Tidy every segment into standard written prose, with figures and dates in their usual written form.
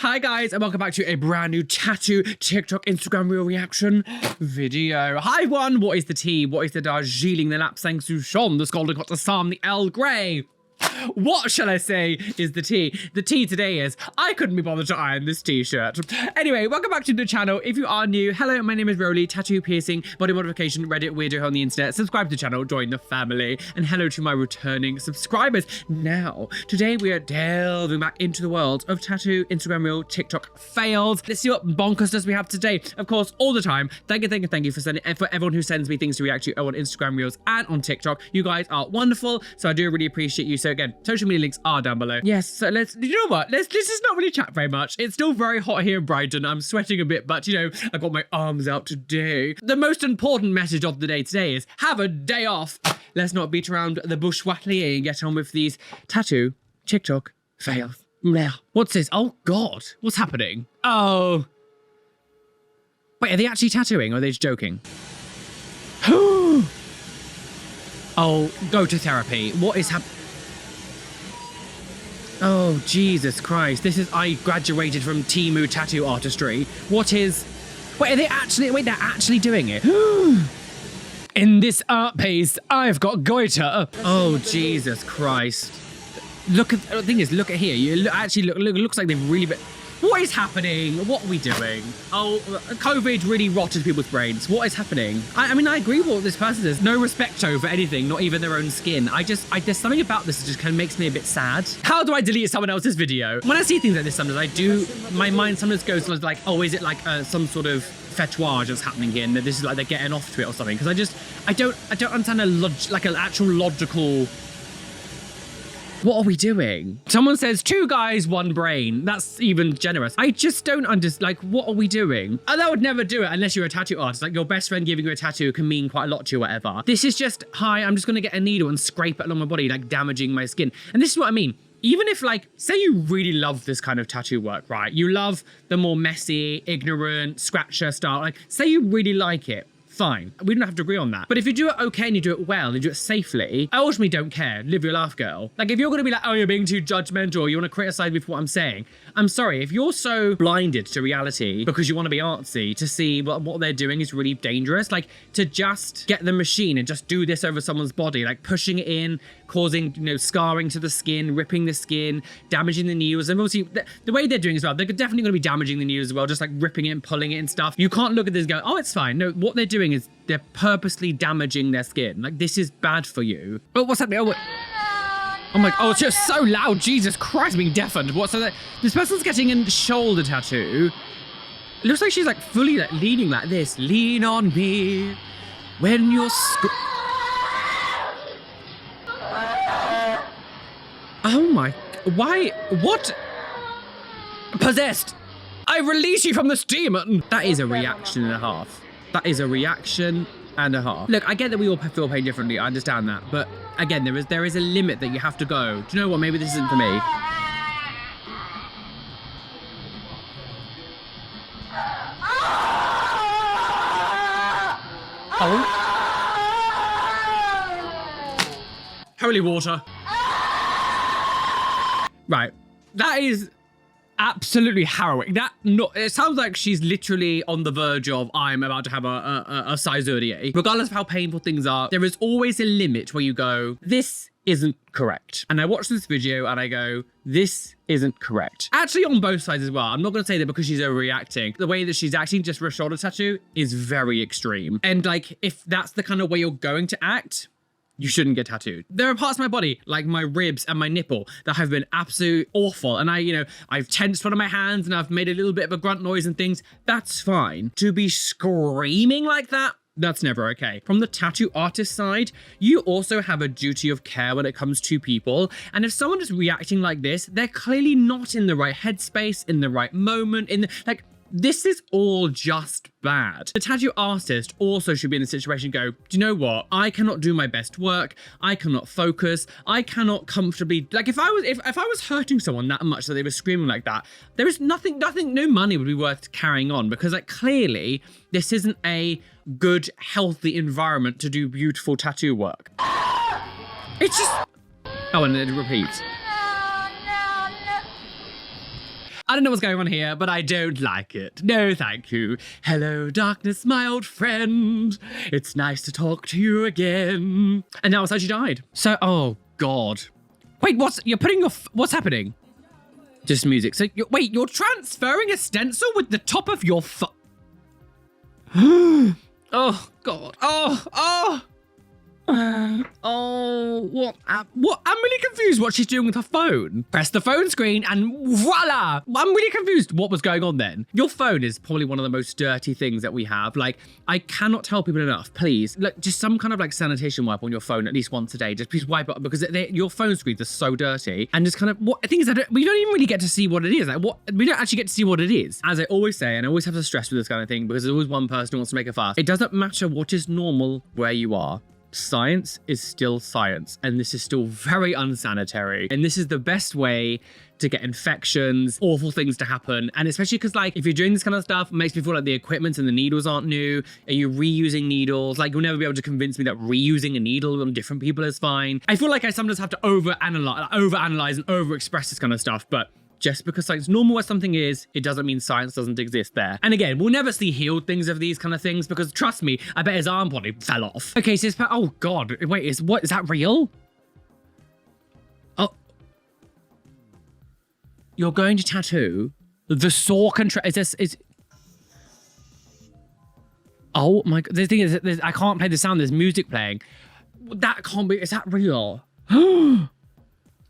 Hi guys, and welcome back to a brand new tattoo TikTok Instagram reel reaction video. Hi one, what is the tea? What is the Darjeeling, the Lapsang Souchong, the Scalding Hot Assam, the Earl Grey? What shall I say is the tea? The tea today is, I couldn't be bothered to iron this t-shirt. Anyway, welcome back to the channel. If you are new, hello, my name is Roly, tattoo piercing, body modification, Reddit weirdo on the internet. Subscribe to the channel, join the family, and hello to my returning subscribers. Now, today we are delving back into the world of tattoo, Instagram reel, TikTok fails. Let's see what bonkersness we have today. Of course, all the time, thank you for everyone who sends me things to react to on Instagram reels and on TikTok. You guys are wonderful, so I do really appreciate you. So again, social media links are down below. Yes, so you know what? Let's just not really chat very much. It's still very hot here in Brighton. I'm sweating a bit, but you know, I got my arms out today. The most important message of the day today is have a day off. Let's not beat around the bush wattly and get on with these tattoo TikTok fails. What's this? Oh God, what's happening? Oh. Wait, are they actually tattooing or are they just joking? Oh, go to therapy. What is happening? Oh, Jesus Christ. This is, I graduated from Temu tattoo artistry. What is, wait, they're actually doing it. In this art piece, I've got goiter. Oh, Jesus Christ. Look at, the thing is, look at here. You actually look, looks like they've really been, what is happening? What are we doing? Oh, COVID really rotted people's brains. What is happening? I mean, I agree with what this person says. No respect over anything, not even their own skin. There's something about this that just kind of makes me a bit sad. How do I delete someone else's video? When I see things like this sometimes, my mind sometimes goes to like, oh, is it like some sort of fetouage that's happening here and that this is like they're getting off to it or something? Because I don't understand an actual logical. What are we doing? Someone says 2 guys, 1 brain. That's even generous. I just don't understand, like, what are we doing? And I would never do it unless you're a tattoo artist. Like, your best friend giving you a tattoo can mean quite a lot to you or whatever. This is just, hi, I'm just gonna get a needle and scrape it along my body, like damaging my skin. And this is what I mean. Even if, like, say you really love this kind of tattoo work, right? You love the more messy, ignorant, scratcher style. Like, say you really like it. Fine, we don't have to agree on that. But if you do it okay and you do it well and you do it safely, I ultimately don't care. Live your life, girl. Like if you're gonna be like, oh, you're being too judgmental, or you wanna criticize me for what I'm saying, I'm sorry. If you're so blinded to reality because you wanna be artsy to see what they're doing is really dangerous, like to just get the machine and just do this over someone's body, like pushing it in, causing, you know, scarring to the skin, ripping the skin, damaging the needles. And obviously the way they're doing as well, they're definitely gonna be damaging the needles as well, just like ripping it and pulling it and stuff. You can't look at this and go, oh, it's fine. No, what they're doing is they're purposely damaging their skin. Like, this is bad for you. Oh, what's happening? Oh my, oh, it's just so loud. Jesus Christ, being deafened. What, so that this person's getting a shoulder tattoo. It looks like she's like fully like leaning like this. Lean on me when you're oh my, why, what? Possessed. I release you from this demon. That is a reaction and a half. That is a reaction and a half. Look, I get that we all feel pain differently. I understand that. But again, there is a limit that you have to go. Do you know what? Maybe this isn't for me. Oh. Holy water. Right. That is absolutely harrowing. It sounds like she's literally on the verge of, I'm about to have a caesarean. Regardless of how painful things are, there is always a limit where you go, this isn't correct. And I watched this video and I go, this isn't correct. Actually on both sides as well. I'm not gonna say that because she's overreacting. The way that she's acting just for a shoulder tattoo is very extreme. And like, if that's the kind of way you're going to act, you shouldn't get tattooed. There are parts of my body, like my ribs and my nipple, that have been absolutely awful. And I've tensed one of my hands and I've made a little bit of a grunt noise and things. That's fine. To be screaming like that, that's never okay. From the tattoo artist side, you also have a duty of care when it comes to people. And if someone is reacting like this, they're clearly not in the right headspace, in the right moment, this is all just bad. The tattoo artist also should be in the situation go, do you know what? I cannot do my best work. I cannot focus. I cannot comfortably, like if I was hurting someone that much that they were screaming like that, there is nothing, no money would be worth carrying on because like clearly this isn't a good, healthy environment to do beautiful tattoo work. It's just, oh, and it repeats. I don't know what's going on here, but I don't like it. No, thank you. Hello, darkness, my old friend. It's nice to talk to you again. And now it's actually died. So, oh God. Wait, what's happening? Just music. So, you're transferring a stencil with the top of your oh God. Oh. What? I'm really confused what she's doing with her phone. Press the phone screen and voila! I'm really confused what was going on then. Your phone is probably one of the most dirty things that we have. Like, I cannot tell people enough, please, look, just some kind of like sanitation wipe on your phone at least once a day. Just please wipe it because your phone screens are so dirty. And just kind of, what the thing is, we don't even really get to see what it is. Like, we don't actually get to see what it is. As I always say, and I always have to stress with this kind of thing because there's always one person who wants to make a fuss. It doesn't matter what is normal where you are. Science is still science, and this is still very unsanitary, and this is the best way to get infections, awful things to happen. And especially because, like, if you're doing this kind of stuff, it makes me feel like the equipment and the needles aren't new. Are you reusing needles? Like, you'll never be able to convince me that reusing a needle on different people is fine. I feel like I sometimes have to overanalyze and overexpress this kind of stuff, but just because science normal as something is, it doesn't mean science doesn't exist there. And again, we'll never see healed things of these kind of things because trust me, I bet his arm probably fell off. Okay, so oh God, wait, is that real? Oh. You're going to tattoo the saw oh my God, the thing is, I can't play the sound, there's music playing. That can't be, is that real?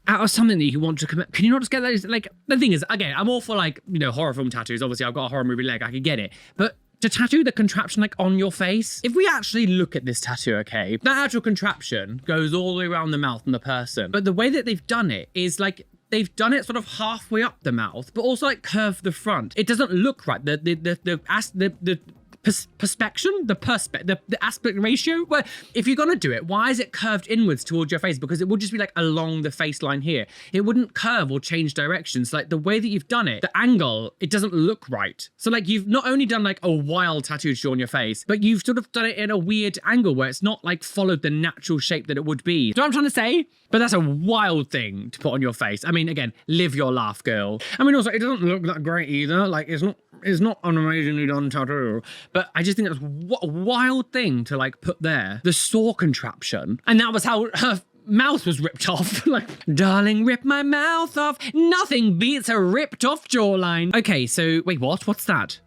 Out of something that you want to commit, can you not just get those? Like, the thing is, again, I'm all for, like, you know, horror film tattoos. Obviously, I've got a horror movie leg, I could get it. But to tattoo the contraption, like, on your face, if we actually look at this tattoo, okay, that actual contraption goes all the way around the mouth on the person. But the way that they've done it is, like, they've done it sort of halfway up the mouth, but also, like, curved the front. It doesn't look right. The aspect ratio. Well, if you're gonna do it, why is it curved inwards towards your face? Because it would just be like along the face line here. It wouldn't curve or change directions. Like the way that you've done it, the angle, it doesn't look right. So like you've not only done like a wild tattoo on your face, but you've sort of done it in a weird angle where it's not like followed the natural shape that it would be. Do you know what I'm trying to say? But that's a wild thing to put on your face. I mean, again, live your laugh, girl. I mean, also, it doesn't look that great either. Like, it's not an amazingly done tattoo. But I just think that's what a wild thing to, like, put there. The saw contraption. And that was how her mouth was ripped off. Like, darling, rip my mouth off. Nothing beats a ripped off jawline. Okay, so, wait, what? What's that?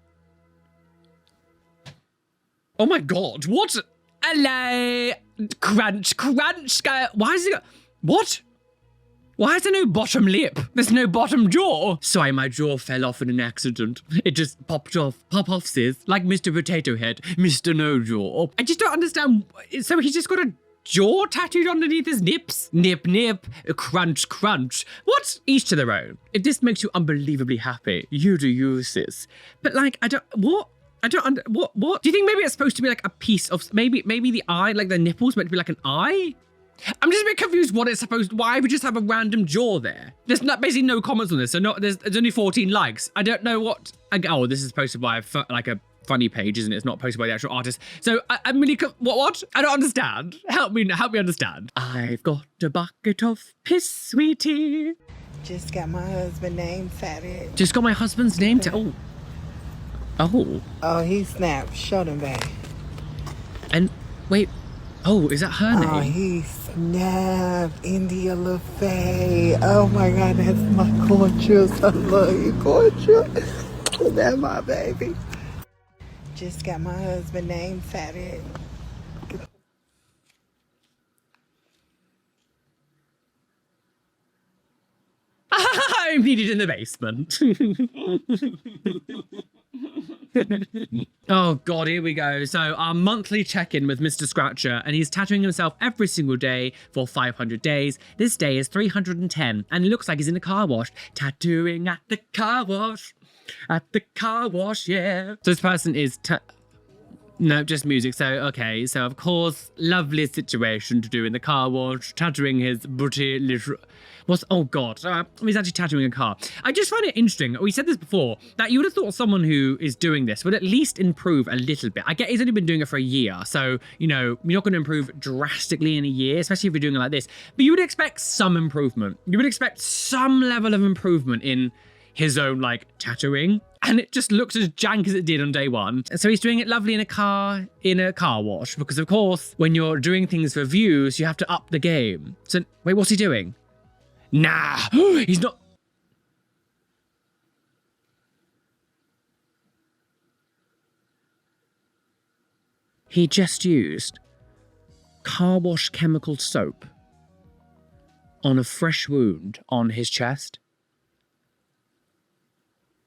Oh my God, what? Hello. Crunch. Why is it... What? Why is there no bottom lip? There's no bottom jaw. Sorry, my jaw fell off in an accident. It just popped off. Pop off, sis. Like Mr. Potato Head, Mr. No Jaw. I just don't understand. So he's just got a jaw tattooed underneath his nips? Nip, nip, crunch. What? Each to their own. If this makes you unbelievably happy, you do you, sis. But like, what? What? Do you think maybe it's supposed to be like a piece of, maybe the eye, like the nipple's meant to be like an eye? I'm just a bit confused what it's supposed, why would we just have a random jaw there? There's basically no comments on this, so there's only 14 likes. I don't know what, oh, this is supposed to be like a funny page, isn't it? It's not posted by the actual artist. So I'm really, what? I don't understand. Help me understand. I've got a bucket of piss, sweetie. Just got my husband's name tatted. Just got my husband's name tatted. Oh. Oh, he snapped. Show them back. And wait. Oh, is that her name? Oh, he snapped. India LaFay. Oh my God, that's my gorgeous. I love you, gorgeous. That's my baby. Just got my husband's name tatted. I'm needed in the basement. Oh God, here we go. So our monthly check-in with Mr. Scratcher, and he's tattooing himself every single day for 500 days. This day is 310, and it looks like he's in a car wash. Tattooing at the car wash. At the car wash, yeah. So this person is no, just music. So, okay. So, of course, lovely situation to do in the car wash. Tattooing his booty little... Oh, God. He's actually tattooing a car. I just find it interesting. We said this before, that you would have thought someone who is doing this would at least improve a little bit. I get he's only been doing it for a year. So, you know, you're not going to improve drastically in a year, especially if you're doing it like this. But you would expect some improvement. You would expect some level of improvement in his own like tattooing. And it just looks as jank as it did on day one. So he's doing it lovely in a car wash. Because of course, when you're doing things for views, you have to up the game. So wait, what's he doing? Nah, he's not. He just used car wash chemical soap on a fresh wound on his chest.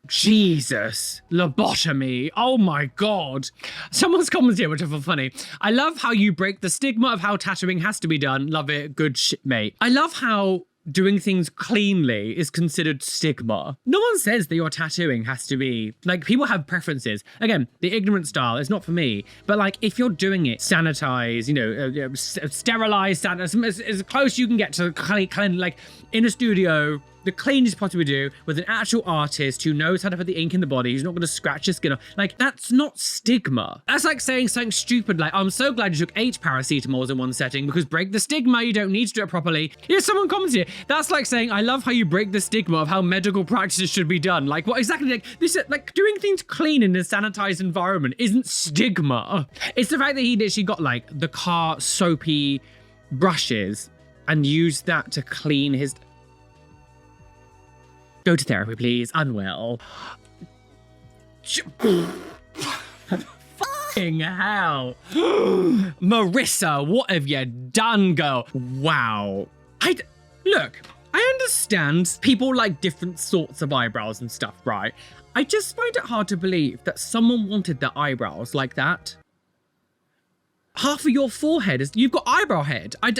Jesus, lobotomy. Oh my God. Someone's comments here, which are funny. I love how you break the stigma of how tattooing has to be done. Love it. Good shit, mate. I love how doing things cleanly is considered stigma. No one says that your tattooing has to be, like, people have preferences. Again, the ignorant style is not for me, but like, if you're doing it sanitized, you know, sterilized, as close you can get to clean, like in a studio, the cleanest possible do with an actual artist who knows how to put the ink in the body, who's not going to scratch your skin off. Like, that's not stigma. That's like saying something stupid like, I'm so glad you took 8 paracetamols in one setting because break the stigma, you don't need to do it properly. Yeah, someone commented here. That's like saying, I love how you break the stigma of how medical practices should be done. Like, what exactly? Like, this is like doing things clean in a sanitized environment isn't stigma. It's the fact that he literally got like the car soapy brushes and used that to clean his... Go to therapy, please. Unwell. Fucking hell. Marissa, what have you done, girl? Wow. Look, I understand people like different sorts of eyebrows and stuff, right? I just find it hard to believe that someone wanted their eyebrows like that. Half of your forehead is, you've got eyebrow head. I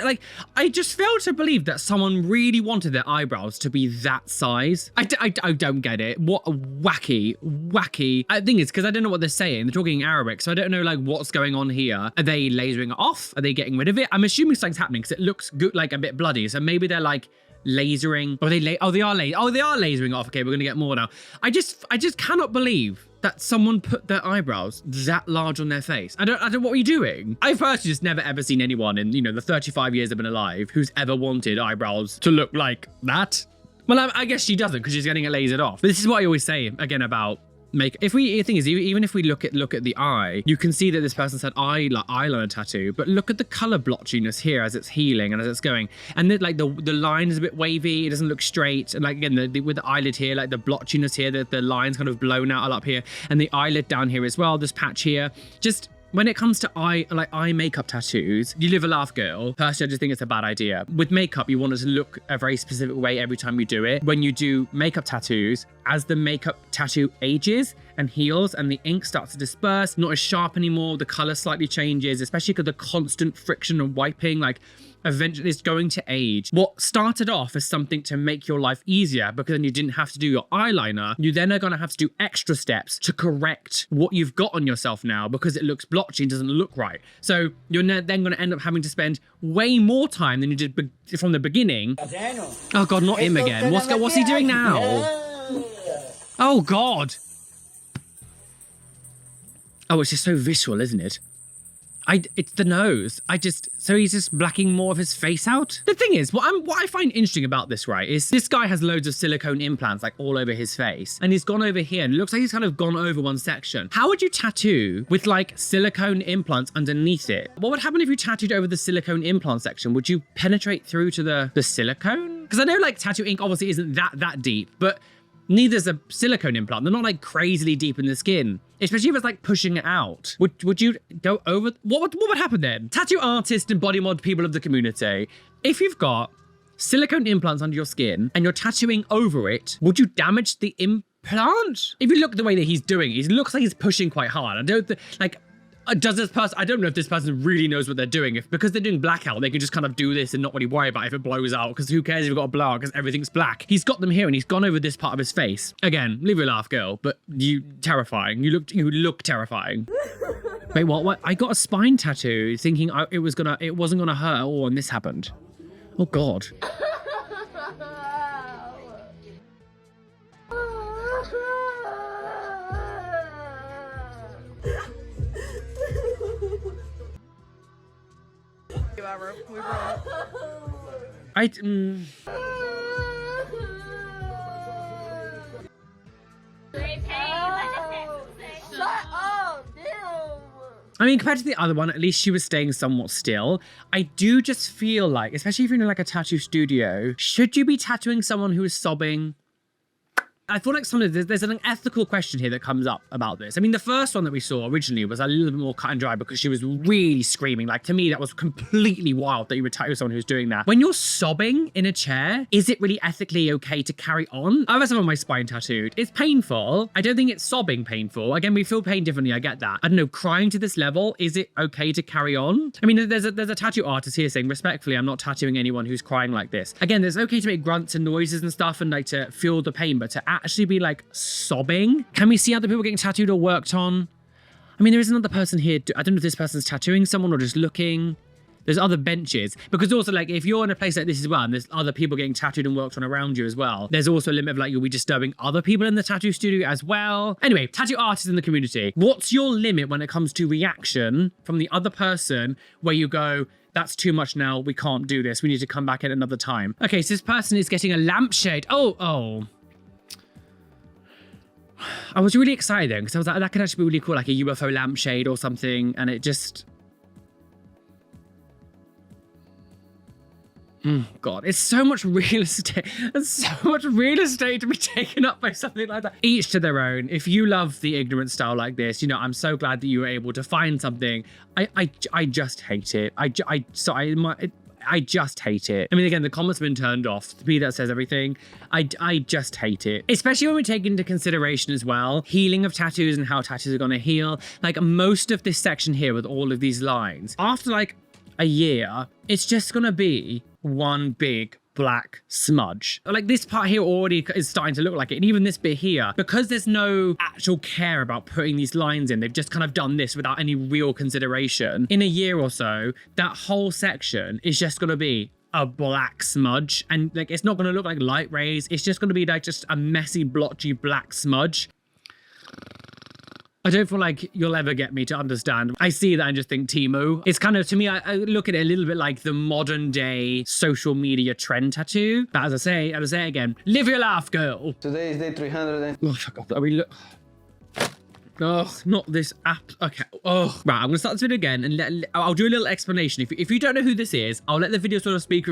just fail to believe that someone really wanted their eyebrows to be that size. I don't get it. What wacky. I think it's because I don't know what they're saying. They're talking Arabic, so I don't know like what's going on here. Are they lasering it off? Are they getting rid of it? I'm assuming something's happening because it looks good, like a bit bloody. So maybe they're like lasering. Or they are lasering off. Okay, we're gonna get more now. I just cannot believe that someone put their eyebrows that large on their face. I don't, what are you doing? I've personally just never ever seen anyone in, you know, the 35 years I've been alive who's ever wanted eyebrows to look like that. Well, I guess she doesn't because she's getting it lasered off. But this is what I always say again about makeup. The thing is, even if we look at the eye, you can see that this person's had eyeliner tattoo, but look at the color blotchiness here as it's healing and as it's going. And then like the line is a bit wavy, it doesn't look straight. And like again, with the eyelid here, like the blotchiness here, the line's kind of blown out up here, and the eyelid down here as well, this patch here. Just when it comes to eye makeup tattoos, you live a laugh, girl. Personally, I just think it's a bad idea. With makeup, you want it to look a very specific way every time you do it. When you do makeup tattoos, as the makeup tattoo ages and heals and the ink starts to disperse, not as sharp anymore, the color slightly changes, especially because the constant friction and wiping, like eventually it's going to age. What started off as something to make your life easier because then you didn't have to do your eyeliner, you then are going to have to do extra steps to correct what you've got on yourself now because it looks blotchy and doesn't look right. So you're then going to end up having to spend way more time than you did from the beginning. Oh God, not him again. What's he doing now? Oh God. Oh, it's just so visual, isn't it? It's the nose. So he's just blacking more of his face out. The thing is, what I find interesting about this, right, is this guy has loads of silicone implants like all over his face, and he's gone over here and it looks like he's kind of gone over one section. How would you tattoo with like silicone implants underneath it? What would happen if you tattooed over the silicone implant section? Would you penetrate through to the silicone? Because I know like tattoo ink obviously isn't that deep, but neither's a silicone implant. They're not like crazily deep in the skin, especially if it's like pushing it out. Would you go over? What would happen then? Tattoo artists and body mod people of the community, if you've got silicone implants under your skin and you're tattooing over it, would you damage the implant? If you look at the way that he's doing it, it looks like he's pushing quite hard. Does this person, I don't know if this person really knows what they're doing. If because they're doing blackout, they can just kind of do this and not really worry about if it blows out, because who cares if you've got a blowout because everything's black. He's got them here and he's gone over this part of his face. Again, leave your laugh, girl, but terrifying. You look terrifying. Wait, what? I got a spine tattoo thinking it wasn't gonna hurt at all, and this happened. Oh God. I mean, compared to the other one, at least she was staying somewhat still. I do just feel like, especially if you're in like a tattoo studio, should you be tattooing someone who is sobbing? I feel like there's an ethical question here that comes up about this. I mean, the first one that we saw originally was a little bit more cut and dry because she was really screaming. Like, to me, that was completely wild that you would tattoo someone who's doing that. When you're sobbing in a chair, is it really ethically okay to carry on? I have some of my spine tattooed. It's painful. I don't think it's sobbing painful. Again, we feel pain differently. I get that. I don't know, crying to this level, is it okay to carry on? I mean, there's a tattoo artist here saying, respectfully, I'm not tattooing anyone who's crying like this. Again, it's okay to make grunts and noises and stuff and like to feel the pain, but to actually be like sobbing. Can we see other people getting tattooed or worked on? I mean, there is another person here. I don't know if this person's tattooing someone or just looking. There's other benches, because also like if you're in a place like this as well and there's other people getting tattooed and worked on around you as well, there's also a limit of like you'll be disturbing other people in the tattoo studio as well. Anyway, tattoo artists in the community, what's your limit when it comes to reaction from the other person where you go, that's too much now, we can't do this, we need to come back at another time? Okay, so this person is getting a lampshade. Oh. I was really excited then because I was like, that could actually be really cool, like a UFO lampshade or something, and it just... God, it's so much real estate. There's so much real estate to be taken up by something like that. Each to their own. If you love the ignorant style like this, you know, I'm so glad that you were able to find something. I just hate it. I just hate it. I mean, again, the comments have been turned off. To me, that says everything. I just hate it. Especially when we take into consideration as well, healing of tattoos and how tattoos are gonna heal. Like most of this section here with all of these lines, after like a year, it's just gonna be one big black smudge. Like this part here already is starting to look like it, and even this bit here, because there's no actual care about putting these lines in, they've just kind of done this without any real consideration. In a year or so, that whole section is just gonna be a black smudge, and like it's not gonna look like light rays, it's just gonna be like just a messy blotchy black smudge. I don't feel like you'll ever get me to understand. I see that and just think Temu. It's kind of, to me, I look at it a little bit like the modern day social media trend tattoo. But as I say again, live your life, girl. Today is day 300. Oh, fuck off. Are we look? Oh, not this app. Okay. Oh, right. I'm gonna start this video again, and I'll do a little explanation. If you don't know who this is, I'll let the video sort of speak for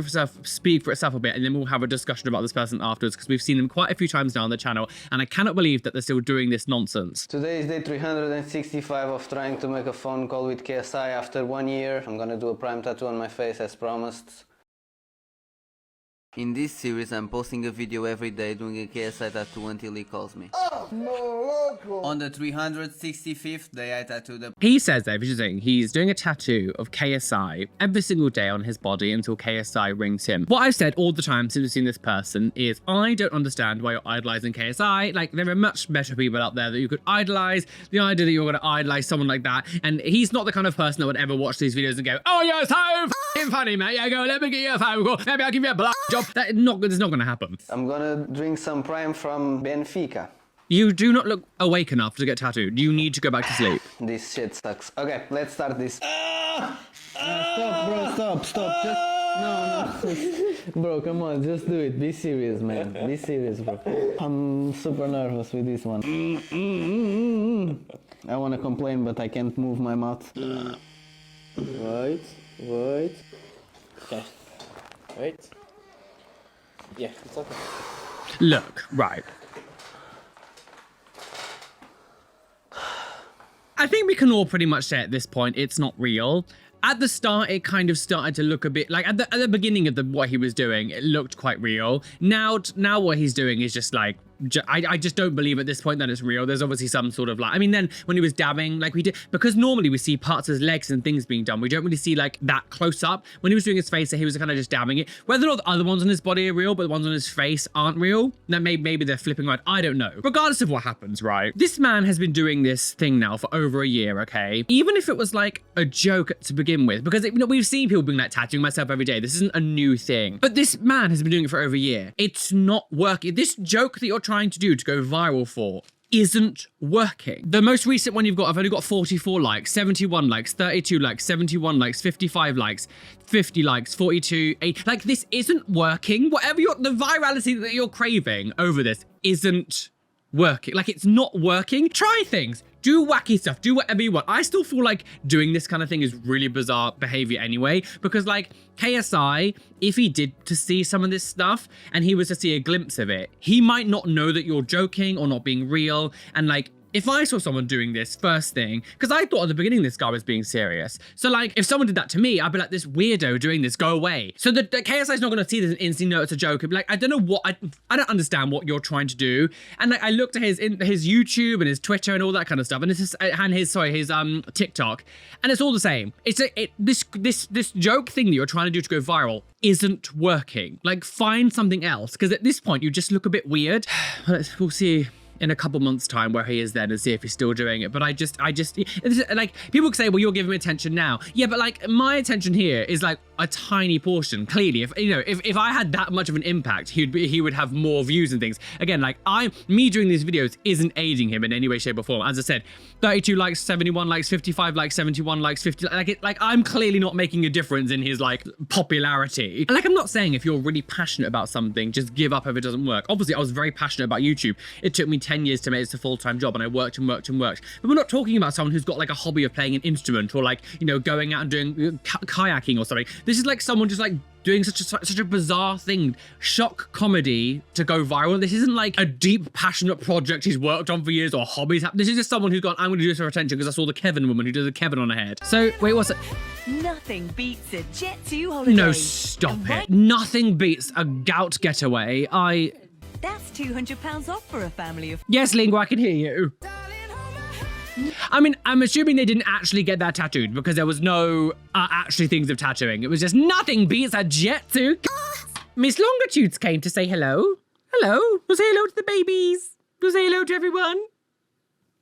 itself a bit, and then we'll have a discussion about this person afterwards, because we've seen them quite a few times now on the channel, and I cannot believe that they're still doing this nonsense. Today is day 365 of trying to make a phone call with KSI after 1 year. I'm gonna do a prime tattoo on my face as promised. In this series, I'm posting a video every day doing a KSI tattoo until he calls me. Oh, no. On the 365th day, I tattooed a... He says that, he's doing a tattoo of KSI every single day on his body until KSI rings him. What I've said all the time since we've seen this person is, I don't understand why you're idolizing KSI. Like, there are much better people out there that you could idolize. The idea that you're going to idolize someone like that, and he's not the kind of person that would ever watch these videos and go, oh, you're so f***ing funny, mate. Yeah, go, let me get you a phone call. Maybe I'll give you a blow job. That's not going to happen. I'm gonna drink some prime from Benfica. You do not look awake enough to get tattooed. You need to go back to sleep. This shit sucks. Okay, let's start this. Stop, bro, stop. Just... No. Bro, come on, just do it. Be serious, man. Be serious, bro. I'm super nervous with this one. I want to complain, but I can't move my mouth. Wait. Okay. Wait. Yeah, it's okay. Look, right. I think we can all pretty much say at this point it's not real. At the start, it kind of started to look a bit like at the beginning of what he was doing, it looked quite real. Now what he's doing is just like, I just don't believe at this point that it's real. There's obviously some sort of like, I mean, then when he was dabbing, like we did, because normally we see parts of his legs and things being done. We don't really see like that close up. When he was doing his face, he was kind of just dabbing it. Whether or not the other ones on his body are real, but the ones on his face aren't real, then maybe they're flipping right. I don't know. Regardless of what happens, right? This man has been doing this thing now for over a year, okay? Even if it was like a joke to begin with, because we've seen people being like tattooing myself every day. This isn't a new thing. But this man has been doing it for over a year. It's not working. This joke that you're trying to do to go viral for isn't working. The most recent one you've got, I've only got 44 likes, 71 likes, 32 likes, 71 likes, 55 likes, 50 likes, 42, 8. Like, this isn't working. Whatever the virality that you're craving over this isn't working. Like, it's not working. Try things. do wacky stuff, do whatever you want. I still feel like doing this kind of thing is really bizarre behavior anyway, because like KSI, if he did to see some of this stuff and he was to see a glimpse of it, he might not know that you're joking or not being real. And like, if I saw someone doing this first thing, because I thought at the beginning this guy was being serious. So like, if someone did that to me, I'd be like, this weirdo doing this, go away. So the KSI is not going to see this and instantly know it's a joke. It'd be like, I don't know what, I don't understand what you're trying to do. And like, I looked at his YouTube and his Twitter and all that kind of stuff, and his TikTok, and it's all the same. It's this joke thing that you're trying to do to go viral isn't working. Like, find something else, because at this point you just look a bit weird. We'll see in a couple months' time where he is then and see if he's still doing it. But I just like, people can say, well, you're giving him attention now. Yeah, but like, my attention here is like a tiny portion. Clearly, if I had that much of an impact, he would have more views and things. Again, like, me doing these videos isn't aiding him in any way, shape, or form. As I said, 32 likes, 71 likes, 55 likes, 71 likes, 50 like I'm clearly not making a difference in his like popularity. And like, I'm not saying if you're really passionate about something, just give up if it doesn't work. Obviously, I was very passionate about YouTube. It took me 10 years to make this a full-time job, and I worked and worked and worked. But we're not talking about someone who's got like a hobby of playing an instrument, or like, going out and doing kayaking or something. This is like someone just like doing such a bizarre thing, shock comedy to go viral. This isn't like a deep, passionate project he's worked on for years or hobbies. This is just someone who's gone, I'm going to do this for attention because I saw the Kevin woman who does a Kevin on her head. So, wait, what's it? Nothing beats a Jet2 holiday. No, stop it. Nothing beats a gout getaway. That's £200 off for a family of... Yes, Lingua, I can hear you. I mean, I'm assuming they didn't actually get that tattooed because there was no actually things of tattooing. It was just nothing beats a Jet2. Miss Longitudes came to say hello. Hello. We'll say hello to the babies. We'll say hello to everyone.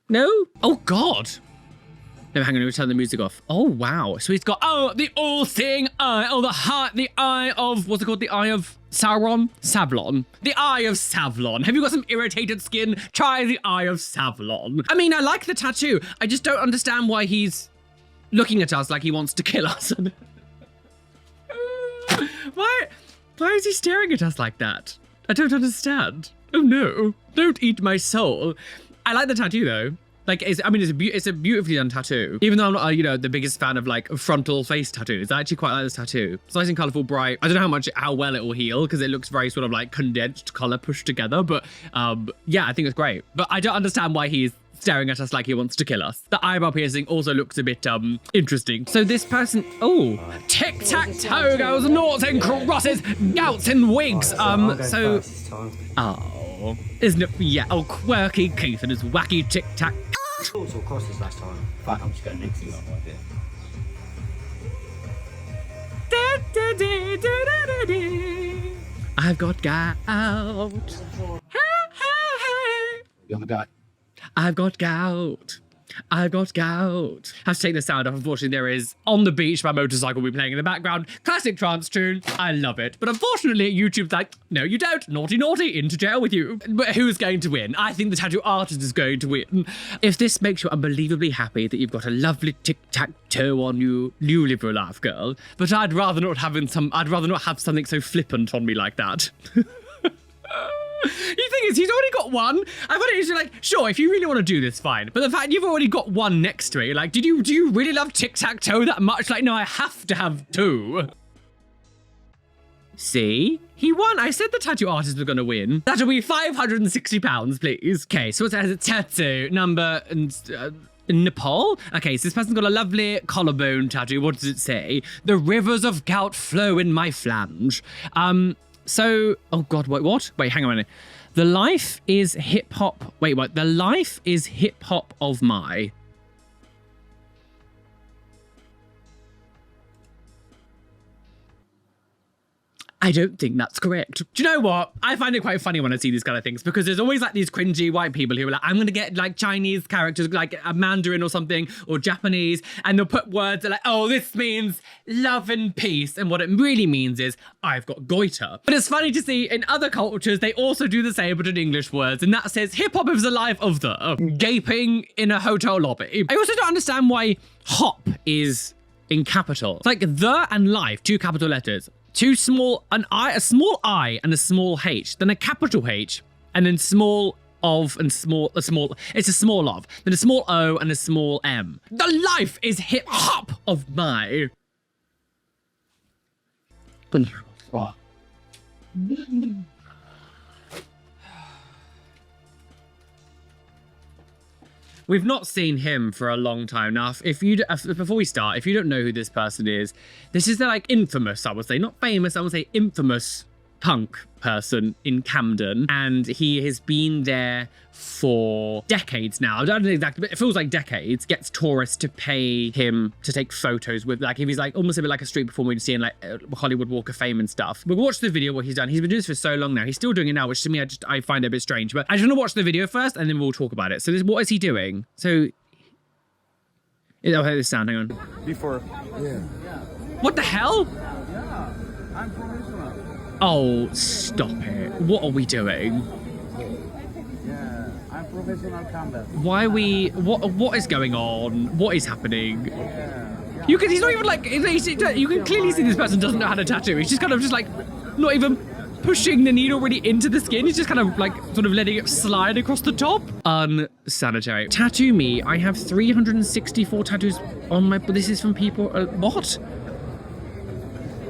No? Oh, God. No, hang on, we'll turn the music off. Oh, wow. So he's got, the all-seeing eye. Oh, the eye of, what's it called? The eye of Sauron? Savlon. The eye of Savlon. Have you got some irritated skin? Try the eye of Savlon. I mean, I like the tattoo. I just don't understand why he's looking at us like he wants to kill us. Why is he staring at us like that? I don't understand. Oh, no. Don't eat my soul. I like the tattoo, though. Like, it's a beautifully done tattoo. Even though I'm not, the biggest fan of like frontal face tattoos, I actually quite like this tattoo. It's nice and colourful, bright. I don't know how well it will heal because it looks very sort of like condensed colour pushed together. But yeah, I think it's great. But I don't understand why he's staring at us like he wants to kill us. The eyebrow piercing also looks a bit interesting. So this person, tic-tac-toe goes noughts and crosses, gouts and wigs. Isn't it? Yeah, quirky Keith and his wacky tic-tac. Noughts or crosses last time. In fact, I'm just going next to you, I idea. I've got gout. You're on the go. I've got gout. I've got gout. Have to take the sound off. Unfortunately, there is On the Beach, my motorcycle will be playing in the background. Classic trance tune. I love it. But unfortunately, YouTube's like, no, you don't. Naughty, naughty. Into jail with you. But who's going to win? I think the tattoo artist is going to win. If this makes you unbelievably happy that you've got a lovely tic-tac-toe on you live your life, girl. But I'd rather not have something so flippant on me like that. The thing is, he's already got one. I thought it was like, sure, if you really want to do this, fine. But the fact you've already got one next to it, like, do you really love tic-tac-toe that much? Like, no, I have to have two. See? He won. I said the tattoo artist was going to win. That'll be £560, please. Okay, so it has a tattoo number Nepal? Okay, so this person's got a lovely collarbone tattoo. What does it say? The rivers of gout flow in my flange. So, oh God, wait, what? Wait, hang on a minute. The life is hip hop. Wait, what? The life is hip hop of my. I don't think that's correct. Do you know what? I find it quite funny when I see these kind of things because there's always like these cringy white people who are like, I'm going to get like Chinese characters, like a Mandarin or something, or Japanese, and they'll put words like, oh, this means love and peace. And what it really means is, I've got goiter. But it's funny to see in other cultures, they also do the same, but in English words. And that says, hip hop is the life of the gaping in a hotel lobby. I also don't understand why hop is in capital. It's like the and life, two capital letters. A small I and a small H, then a capital H, and then small of and it's a small of, then a small O and a small M. The life is hip hop of my. We've not seen him for a long time now. Before we start, if you don't know who this person is, this is the like infamous, I would say, not famous, I would say infamous punk person in Camden, and he has been there for decades now. I don't know exactly, but it feels like decades. Gets tourists to pay him to take photos with, like, if he's like almost a bit like a street performer you see in like Hollywood Walk of Fame and stuff. We'll watch the video what he's done. He's been doing this for so long now. He's still doing it now, which to me I find it a bit strange. But I just want to watch the video first, and then we'll talk about it. So what is he doing? So I'll hear this sound. Hang on. Before. Yeah. What the hell? Yeah. I'm professional. Oh, stop it. What are we doing? Yeah. I'm professional camera. Why are we... What is going on? What is happening? Yeah. He's not even like... You can clearly see this person doesn't know how to tattoo. He's just kind of just like... Not even pushing the needle really into the skin. He's just kind of like sort of letting it slide across the top. Unsanitary. Tattoo me. I have 364 tattoos on my... This is from people... what?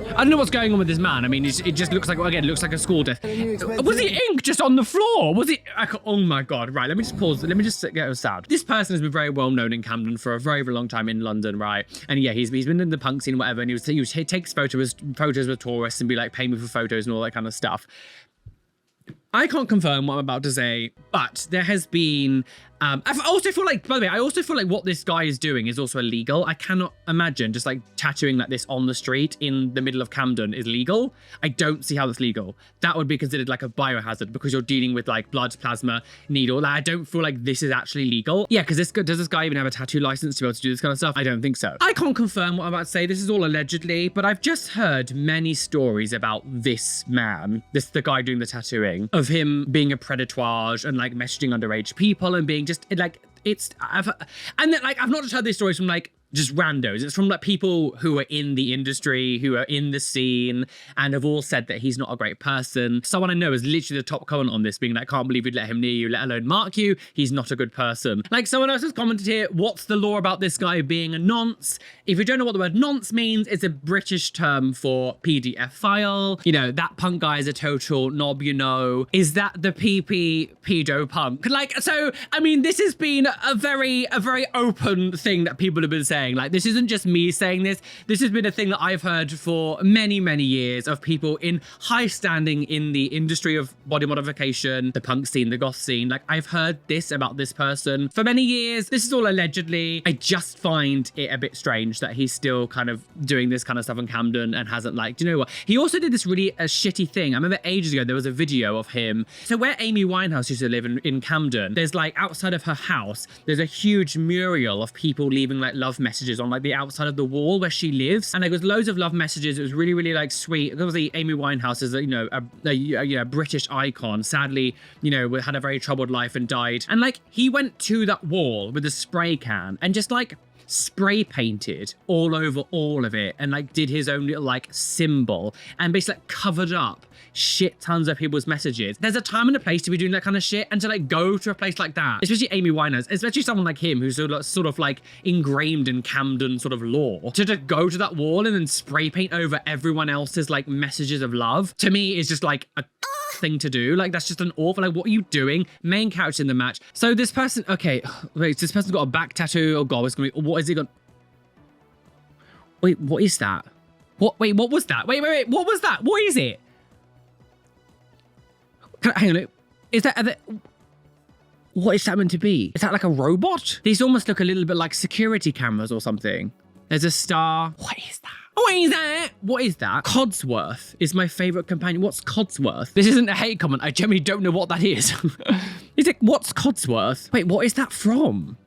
I don't know what's going on with this man. I mean, it just looks like, again, it looks like a school death. Was the ink just on the floor? Was it? Oh my God. Right, let me just pause. Let me just get a sound. This person has been very well known in Camden for a very, very long time in London, right? And yeah, he's been in the punk scene, whatever, and he takes photos with tourists and be like, pay me for photos and all that kind of stuff. I can't confirm what I'm about to say, but there has been... I also feel like, by the way, I also feel like what this guy is doing is also illegal. I cannot imagine just like tattooing like this on the street in the middle of Camden is legal. I don't see how that's legal. That would be considered like a biohazard because you're dealing with like blood, plasma, needle. Like, I don't feel like this is actually legal. Yeah, because does this guy even have a tattoo license to be able to do this kind of stuff? I don't think so. I can't confirm what I'm about to say. This is all allegedly, but I've just heard many stories about this man, the guy doing the tattooing, of him being a predatoire and like messaging underage people and being just like I've not just heard these stories from like just randos. It's from like people who are in the industry, who are in the scene, and have all said that he's not a great person. Someone I know is literally the top comment on this, being like, can't believe you'd let him near you, let alone mark you. He's not a good person. Like someone else has commented here, what's the law about this guy being a nonce? If you don't know what the word nonce means, it's a British term for PDF file. You know, that punk guy is a total knob, you know. Is that the PP pedo punk? Like, so, I mean, this has been a very open thing that people have been saying. Like, this isn't just me saying this. This has been a thing that I've heard for many, many years of people in high standing in the industry of body modification, the punk scene, the goth scene. Like, I've heard this about this person for many years. This is all allegedly. I just find it a bit strange that he's still kind of doing this kind of stuff in Camden and hasn't, like, do you know what? He also did this really shitty thing. I remember ages ago, there was a video of him. So where Amy Winehouse used to live in Camden, there's like outside of her house, there's a huge mural of people leaving like love messages on like the outside of the wall where she lives, and there was loads of love messages. It was really, really like sweet. Obviously, Amy Winehouse is a British icon. Sadly, you know, had a very troubled life and died. And like he went to that wall with a spray can and just like spray painted all over all of it, and like did his own little like symbol, and basically like covered up shit tons of people's messages. There's a time and a place to be doing that kind of shit, and to like go to a place like that, especially Amy Winehouse, especially someone like him who's sort of like ingrained in Camden sort of lore, to go to that wall and then spray paint over everyone else's like messages of love, to me is just like a thing to do. Like, that's just an awful, like, what are you doing? Main character in the match. So this person, okay, wait, this person's got a back tattoo. Oh God, it's gonna be, what is he got? Wait, what is that? Wait, what was that? Wait, what was that? What is it? Hang on, is that, what is that meant to be? Is that like a robot? These almost look a little bit like security cameras or something. There's a star. What is that? What is that? What is that? Codsworth is my favorite companion. What's Codsworth? This isn't a hate comment. I genuinely don't know what that is. He's like, what's Codsworth? Wait, what is that from?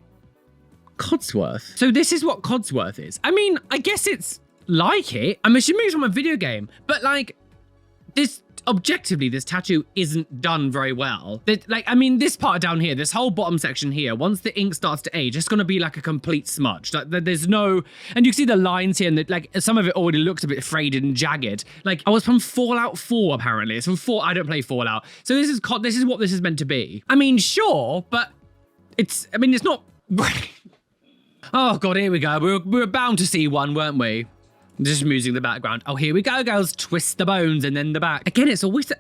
Codsworth. So this is what Codsworth is. I mean, I guess it's like it. I'm assuming it's from a video game, but like, this objectively, this tattoo isn't done very well. Like, I mean, this part down here, this whole bottom section here, once the ink starts to age, it's going to be like a complete smudge. Like, there's no, and you see the lines here, and like some of it already looks a bit frayed and jagged. Like, I was from Fallout 4, apparently. It's from 4. I don't play Fallout, so this is what this is meant to be. I mean, sure, but it's not. Oh god, here we go. We were bound to see one, weren't we? Just music in the background. Oh, here we go, girls. Twist the bones and then the back. Again, it's always...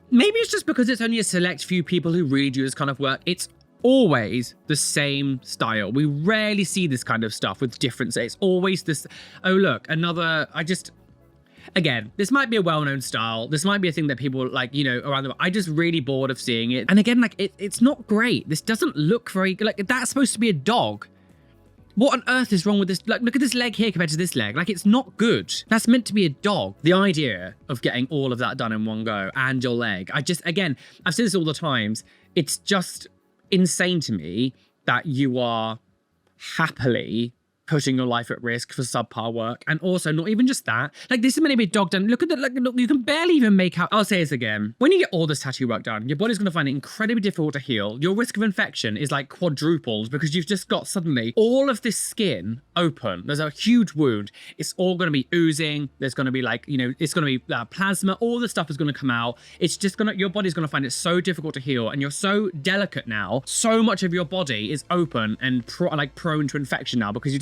maybe it's just because it's only a select few people who really do this kind of work. It's always the same style. We rarely see this kind of stuff with difference. It's always this... Oh, look, another... Again, this might be a well-known style. This might be a thing that people like, you know, around the world. I'm just really bored of seeing it. And again, like, it's not great. This doesn't look very... Like, that's supposed to be a dog. What on earth is wrong with this? Like, look at this leg here compared to this leg. Like, it's not good. That's meant to be a dog. The idea of getting all of that done in one go and your leg, again, I've said this all the times. It's just insane to me that you are happily putting your life at risk for subpar work. And also, not even just that, like, this is meant to be a dog done. Look at that, like, look, you can barely even make out. I'll say this again. When you get all this tattoo work done, your body's going to find it incredibly difficult to heal. Your risk of infection is like quadrupled because you've just got suddenly all of this skin open. There's a huge wound. It's all going to be oozing. There's going to be like, you know, it's going to be plasma. All this stuff is going to come out. It's just your body's going to find it so difficult to heal. And you're so delicate now. So much of your body is open and prone to infection now because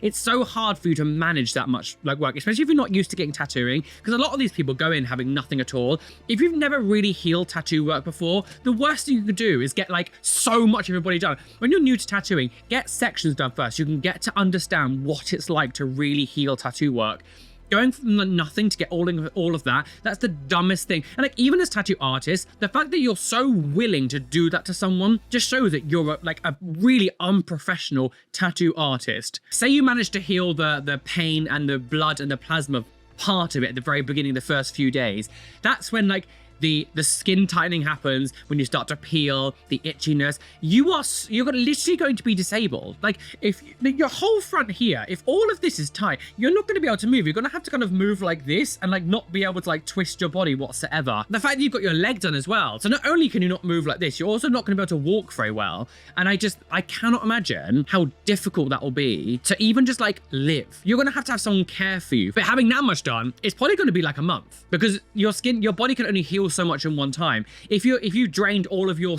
it's so hard for you to manage that much like work, especially if you're not used to getting tattooing, because a lot of these people go in having nothing at all. If you've never really healed tattoo work before, the worst thing you can do is get like so much of your body done. When you're new to tattooing, get sections done first. You can get to understand what it's like to really heal tattoo work. Going from nothing to get all of that, that's the dumbest thing. And like, even as tattoo artists, the fact that you're so willing to do that to someone just shows that you're like a really unprofessional tattoo artist. Say you manage to heal the pain and the blood and the plasma part of it at the very beginning, the first few days. That's when like the skin tightening happens, when you start to peel, the itchiness. You're literally going to be disabled. Like, if your whole front here, if all of this is tight, you're not going to be able to move. You're going to have to kind of move like this and like not be able to like twist your body whatsoever. The fact that you've got your leg done as well. So not only can you not move like this, you're also not going to be able to walk very well. And I cannot imagine how difficult that will be to even just like live. You're going to have someone care for you. But having that much done, it's probably going to be like a month because your body can only heal so much in one time. If you drained all of your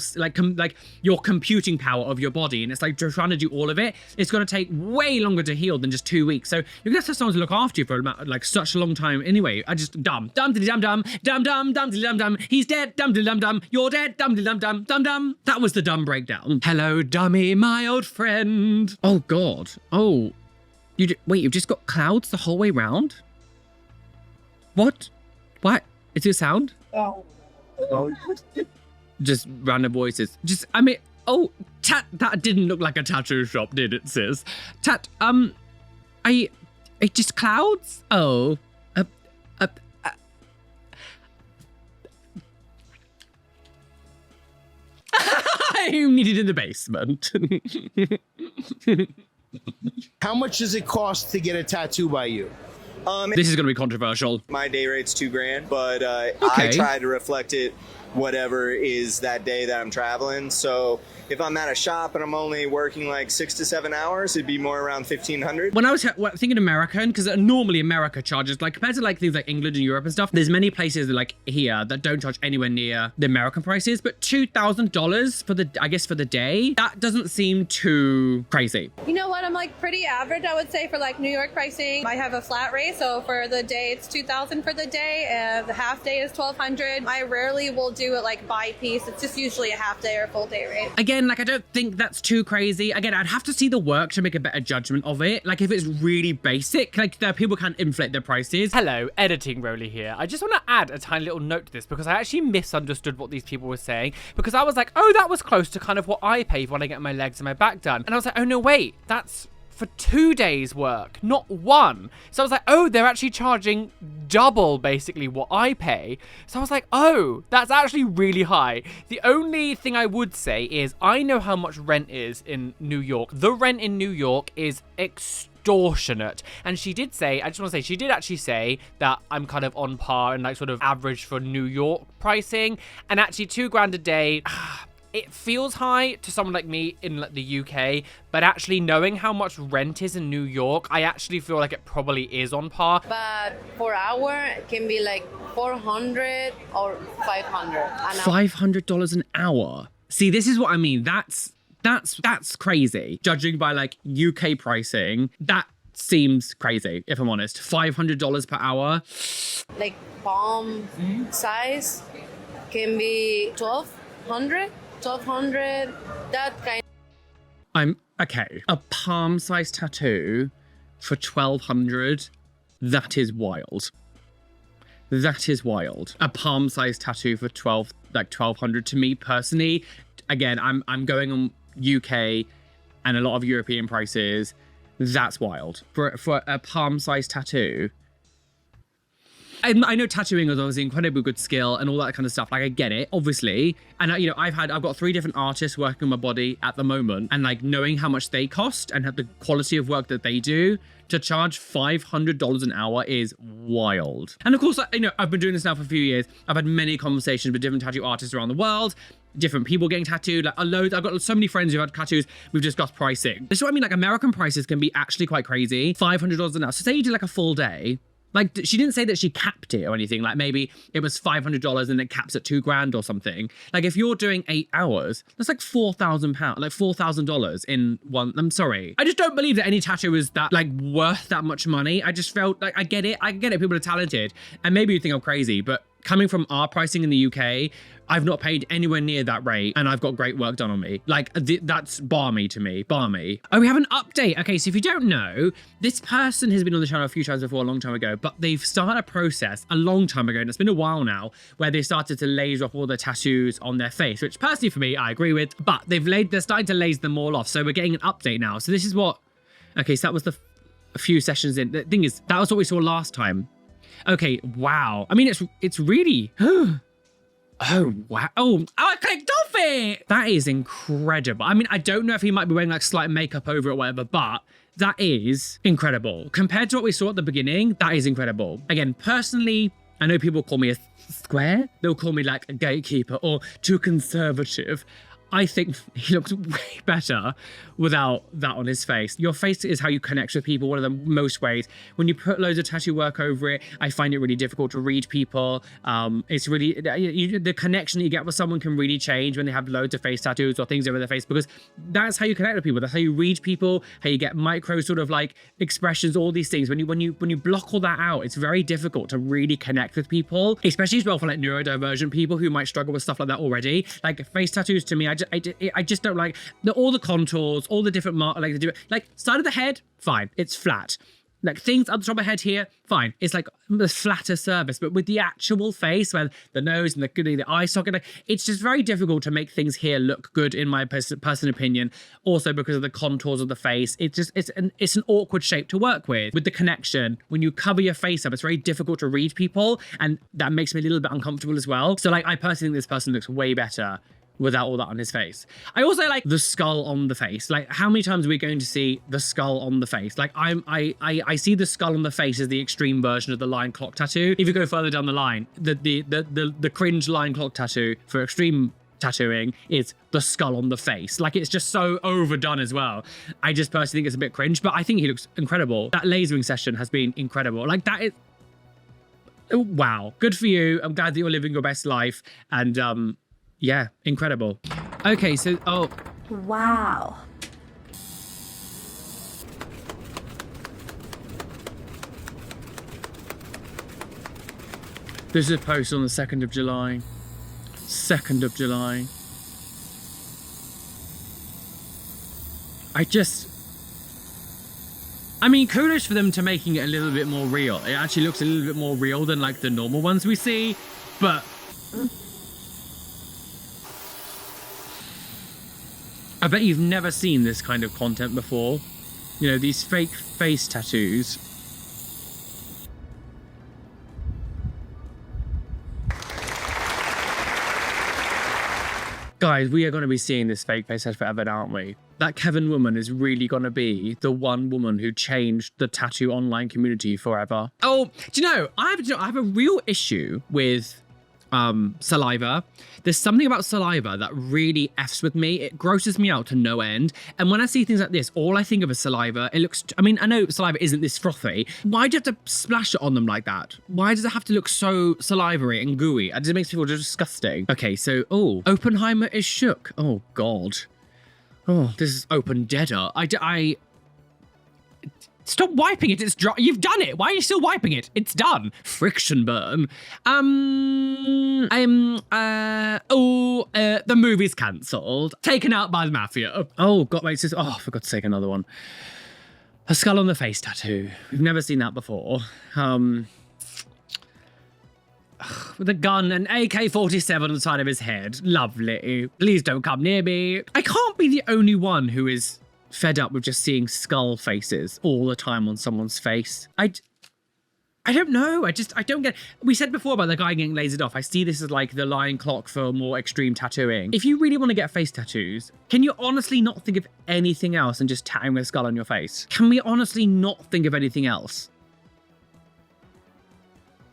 your computing power of your body and it's like trying to do all of it, it's going to take way longer to heal than just 2 weeks. So you're gonna have someone to look after you for like such a long time. Anyway, dum dum dum dum dum dum dum dum dum. He's dead. Dum dum dum. You're dead. Dum dum dum dum dum. That was the dumb breakdown. Hello, dummy, my old friend. Oh god. Oh, wait. You've just got clouds the whole way round. What? Is it a sound? Oh. Just random voices. Tat, that didn't look like a tattoo shop, did it, sis? Tat, it just clouds? Oh. I'm needed in the basement. How much does it cost to get a tattoo by you? This is going to be controversial. My day rate's $2,000, but Okay. I try to reflect it whatever is that day that I'm traveling. So if I'm at a shop and I'm only working like 6 to 7 hours, it'd be more around $1,500. When I was thinking American, because normally America charges, like compared to like things like England and Europe and stuff, there's many places like here that don't charge anywhere near the American prices, but $2,000 for the day, that doesn't seem too crazy. You know what? I'm like pretty average, I would say, for like New York pricing. I have a flat rate, so for the day it's $2,000 for the day, and the half day is $1,200. I rarely will do it like by piece. It's just usually a half day or full day rate. Again, like I don't think that's too crazy. Again, I'd have to see the work to make a better judgment of it. Like if it's really basic, like people can't inflate their prices. Hello, editing Roly here. I just want to add a tiny little note to this because I actually misunderstood what these people were saying, because I was like, oh, that was close to kind of what I pay when I get my legs and my back done. And I was like, oh no, wait, that's for 2 days work, not 1. So I was like, oh, they're actually charging double basically what I pay. So I was like, oh, that's actually really high. The only thing I would say is I know how much rent is in New York. The rent in New York is extremely extortionate. And she did say, I just want to say, she did actually say that I'm kind of on par and like sort of average for New York pricing. And actually $2,000 a day, it feels high to someone like me in like, the UK, but actually knowing how much rent is in New York, I actually feel like it probably is on par. But per hour, it can be like 400 or 500. $500 an hour. See, this is what I mean. That's crazy. Judging by like UK pricing, that seems crazy, if I'm honest. $500 per hour. Like palm size can be 1,200, that kind. I'm okay. A palm-sized tattoo for $1,200. That is wild. That is wild. A palm-sized tattoo for $1,200 to me personally. Again, I'm going on UK and a lot of European prices. That's wild for a palm-sized tattoo. I know tattooing is obviously incredibly good skill and all that kind of stuff. Like I get it, obviously. And you know, I've got 3 different artists working on my body at the moment, and like knowing how much they cost and have the quality of work that they do, to charge $500 an hour is wild. And of course, you know, I've been doing this now for a few years. I've had many conversations with different tattoo artists around the world, different people getting tattooed, like loads. I've got so many friends who had tattoos. We've discussed pricing. This is what I mean. Like American prices can be actually quite crazy. $500 an hour. So say you do like a full day. Like, she didn't say that she capped it or anything. Like, maybe it was $500 and it caps at $2,000 or something. Like, if you're doing 8 hours, that's like £4,000, like $4,000 in one. I'm sorry. I just don't believe that any tattoo is that, like, worth that much money. I just felt like, I get it. People are talented. And maybe you think I'm crazy, but coming from our pricing in the UK, I've not paid anywhere near that rate, and I've got great work done on me. Like, that's balmy to me, balmy. Oh, we have an update. Okay, so if you don't know, this person has been on the channel a few times before, a long time ago, but they've started a process a long time ago, and it's been a while now, where they started to laser off all the tattoos on their face, which personally for me, I agree with, but they're starting to laser them all off, so we're getting an update now. So this is what, okay, so that was a few sessions in. The thing is, that was what we saw last time. Okay, wow. I mean, it's really... Oh, wow. Oh, I clicked off it. That is incredible. I mean, I don't know if he might be wearing like slight makeup over it or whatever, but that is incredible. Compared to what we saw at the beginning, that is incredible. Again, personally, I know people call me a square. They'll call me like a gatekeeper or too conservative. I think he looks way better without that on his face. Your face is how you connect with people, one of the most ways. When you put loads of tattoo work over it, I find it really difficult to read people. It's really, the connection that you get with someone can really change when they have loads of face tattoos or things over their face, because that's how you connect with people. That's how you read people, how you get micro sort of like expressions, all these things. When you block all that out, it's very difficult to really connect with people, especially as well for like neurodivergent people who might struggle with stuff like that already. Like face tattoos to me, I just don't like all the contours, all the different like side of the head, fine, it's flat. Like things at the top of the head here, fine, it's like the flatter surface. But with the actual face, where the nose and the eye socket, like, it's just very difficult to make things here look good, in my personal opinion. Also because of the contours of the face, it's an awkward shape to work with. With the connection, when you cover your face up, it's very difficult to read people, and that makes me a little bit uncomfortable as well. So like, I personally think this person looks way better without all that on his face. I also like the skull on the face. Like, how many times are we going to see the skull on the face? Like, I see the skull on the face as the extreme version of the line clock tattoo. If you go further down the line, the cringe line clock tattoo for extreme tattooing is the skull on the face. Like, it's just so overdone as well. I just personally think it's a bit cringe, but I think he looks incredible. That lasering session has been incredible. Like, that is, wow, good for you. I'm glad that you're living your best life, and yeah, incredible. Okay, so, oh. Wow. This is a post on the 2nd of July. 2nd of July. I mean, kudos for them to making it a little bit more real. It actually looks a little bit more real than like the normal ones we see, but I bet you've never seen this kind of content before. You know, these fake face tattoos. Guys, we are going to be seeing this fake face tattoo forever, aren't we? that Kevin woman is really going to be the one woman who changed the tattoo online community forever. Oh, do you know, I have a real issue with saliva. There's something about saliva that really F's with me. It grosses me out to no end. And when I see things like this, all I think of is saliva. It looks, I mean, I know saliva isn't this frothy. Why do you have to splash it on them like that? Why does it have to look so salivary and gooey? It just makes people disgusting. Okay, so, oh, Oppenheimer is shook. Oh, God. Oh, this is open deader. Stop wiping it, it's dry. You've done it. Why are you still wiping it? It's done. Friction burn. The movie's cancelled. Taken out by the mafia. Oh, God, wait, oh, for God's sake, another one. A skull on the face tattoo. We've never seen that before. With a gun and AK-47 on the side of his head. Lovely. Please don't come near me. I can't be the only one who is fed up with just seeing skull faces all the time on someone's face. I don't know. I don't get. We said before about the guy getting lasered off. I see this as like the lion clock for more extreme tattooing. If you really want to get face tattoos, can you honestly not think of anything else than just tattooing a skull on your face? Can we honestly not think of anything else?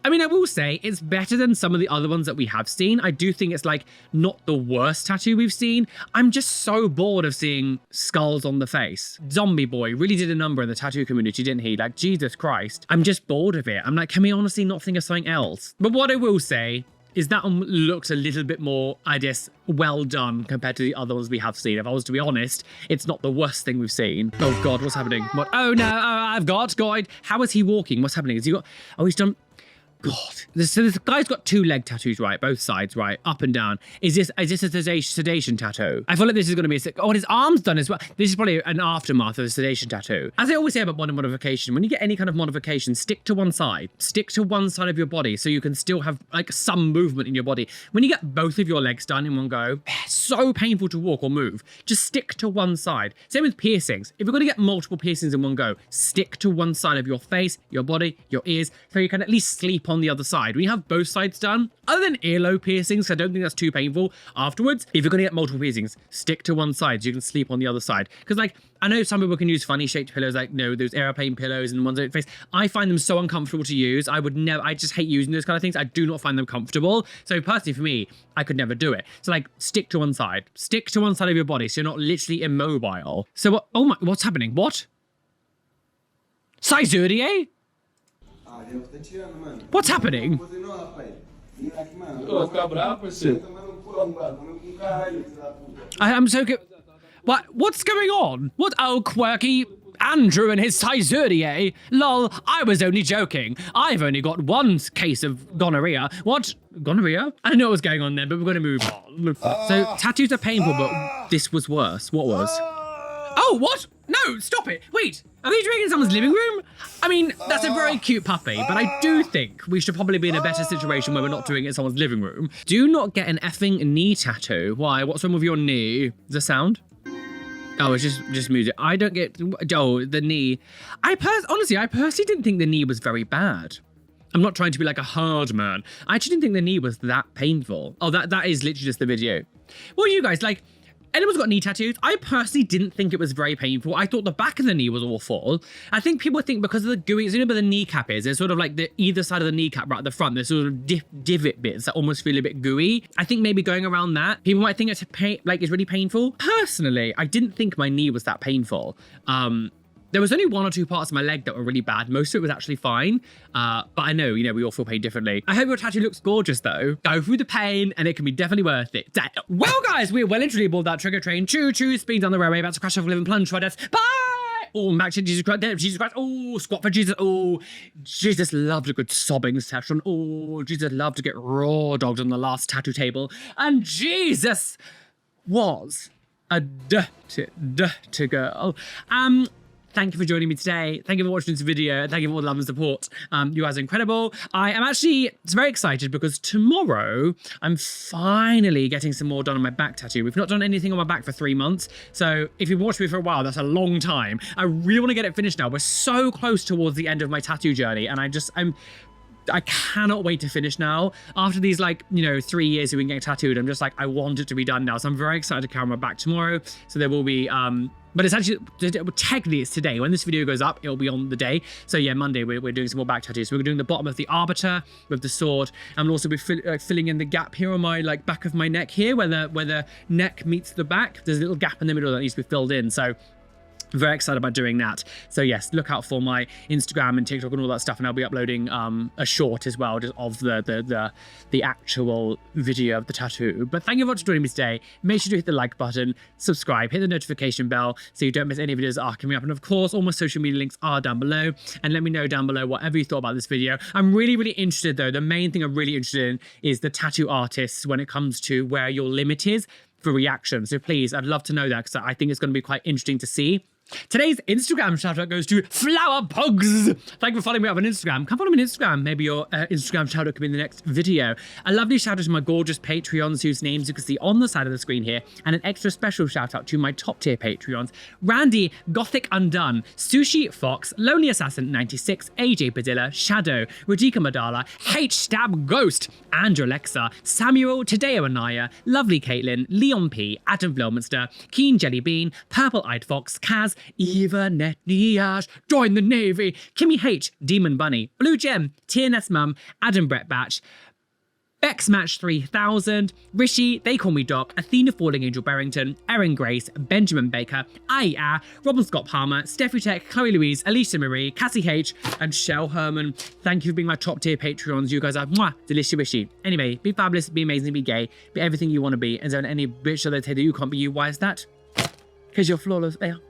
I mean, I will say it's better than some of the other ones that we have seen. I do think it's like not the worst tattoo we've seen. I'm just so bored of seeing skulls on the face. Zombie Boy really did a number in the tattoo community, didn't he? Like, Jesus Christ. I'm just bored of it. I'm like, can we honestly not think of something else? But what I will say is that one looks a little bit more, I guess, well done compared to the other ones we have seen. If I was to be honest, it's not the worst thing we've seen. Oh God, what's happening? What? Oh no, I've got God. How is he walking? What's happening? Has he got, oh, he's done, God. So this guy's got two leg tattoos, right? Both sides, right? Up and down. Is this a sedation tattoo? I feel like this is going to be oh, and his arm's done as well. This is probably an aftermath of a sedation tattoo. As I always say about body modification, when you get any kind of modification, stick to one side. Stick to one side of your body so you can still have like some movement in your body. When you get both of your legs done in one go, it's so painful to walk or move. Just stick to one side. Same with piercings. If you're going to get multiple piercings in one go, stick to one side of your face, your body, your ears, so you can at least sleep on the other side. When you have both sides done, other than earlobe piercings, I don't think that's too painful afterwards. If you're going to get multiple piercings, stick to one side so you can sleep on the other side. Because like, I know some people can use funny shaped pillows, like, no, those airplane pillows and ones on your face. I find them so uncomfortable to use. I just hate using those kind of things. I do not find them comfortable. So personally for me, I could never do it. So like, stick to one side. Stick to one side of your body so you're not literally immobile. So what, oh my, what's happening? What? Saizurier? What's happening? I'm so good. What's going on? What? Oh, quirky Andrew and his Saizurier. Lol, I was only joking. I've only got one case of gonorrhea. What? Gonorrhea? I don't know what's going on there, but we're going to move on. So, tattoos are painful, but this was worse. What was? Oh, what? No, stop it. Wait, are they doing it in someone's living room? I mean, that's a very cute puppy, but I do think we should probably be in a better situation where we're not doing it in someone's living room. Do not get an effing knee tattoo. Why? What's wrong with your knee? Is there sound? Oh, it's just music. I don't get, oh, the knee. Honestly, I personally didn't think the knee was very bad. I'm not trying to be like a hard man. I actually didn't think the knee was that painful. Oh, that is literally just the video. Well, you guys, like, anyone's got knee tattoos? I personally didn't think it was very painful. I thought the back of the knee was awful. I think people think because of the gooey, you know where the kneecap is? There's sort of like the either side of the kneecap right at the front, there's sort of divot bits that almost feel a bit gooey. I think maybe going around that, people might think it's really painful. Personally, I didn't think my knee was that painful. There was only one or two parts of my leg that were really bad. Most of it was actually fine. But I know, we all feel pain differently. I hope your tattoo looks gorgeous though. Go through the pain and it can be definitely worth it. Well guys, we're well and truly aboard that trigger train. Choo choo, speed down the railway, about to crash off a living plunge for death. Bye! Oh, back to Jesus Christ, Jesus Christ. Oh, squat for Jesus. Oh, Jesus loved a good sobbing session. Oh, Jesus loved to get raw dogged on the last tattoo table. And Jesus was a dirty girl. Thank you for joining me today. Thank you for watching this video. Thank you for all the love and support. You guys are incredible. I am actually very excited because tomorrow I'm finally getting some more done on my back tattoo. We've not done anything on my back for 3 months. So if you've watched me for a while, that's a long time. I really want to get it finished now. We're so close towards the end of my tattoo journey. And I cannot wait to finish now. After these, like, you know, 3 years of being getting tattooed, I'm just like, I want it to be done now. So I'm very excited to carry my back tomorrow. So there will be, but it's actually, technically it's today. When this video goes up, it'll be on the day. So yeah, Monday, we're doing some more back tattoos. So we're doing the bottom of the arbiter with the sword. And we'll also be filling in the gap here on my, like, back of my neck here, where the neck meets the back. There's a little gap in the middle that needs to be filled in. So very excited about doing that. So yes, look out for my Instagram and TikTok and all that stuff, and I'll be uploading a short as well, just of the actual video of the tattoo. But thank you very much for joining me today. Make sure to hit the like button, subscribe, hit the notification bell so you don't miss any videos that are coming up. And of course, all my social media links are down below. And let me know down below whatever you thought about this video. I'm really, really interested though. The main thing I'm really interested in is the tattoo artists when it comes to where your limit is for reaction. So please, I'd love to know that, because I think it's going to be quite interesting to see. Today's Instagram shout out goes to Flower Pugs. Thank you for following me up on Instagram. Come follow me on Instagram. Maybe your Instagram shout out could be in the next video. A lovely shout out to my gorgeous Patreons whose names you can see on the side of the screen here. And an extra special shout out to my top tier Patreons: Randy, Gothic Undone, Sushi Fox, Lonely Assassin 96, AJ Padilla, Shadow, Radhika Madala, H Stab Ghost, Andrew Alexa, Samuel, Tadeo Anaya, Lovely Caitlin, Leon P, Adam Flowminster, Keen Jelly Bean, Purple Eyed Fox, Kaz, Eva Netniash, Join the Navy, Kimmy H, Demon Bunny, Blue Gem, TNS Mum, Adam Brett Batch, Bex Match 3000, Rishi, They Call Me Doc, Athena Falling Angel Barrington, Erin Grace, Benjamin Baker, Aya, Robin Scott Palmer, Steffi Tech, Chloe Louise, Alicia Marie, Cassie H, and Shell Herman. Thank you for being my top tier Patreons. You guys are mwah, delicious wishy. Anyway, be fabulous, be amazing, be gay, be everything you want to be. And don't any bitch that they say that you can't be you. Why is that? Because you're flawless. There.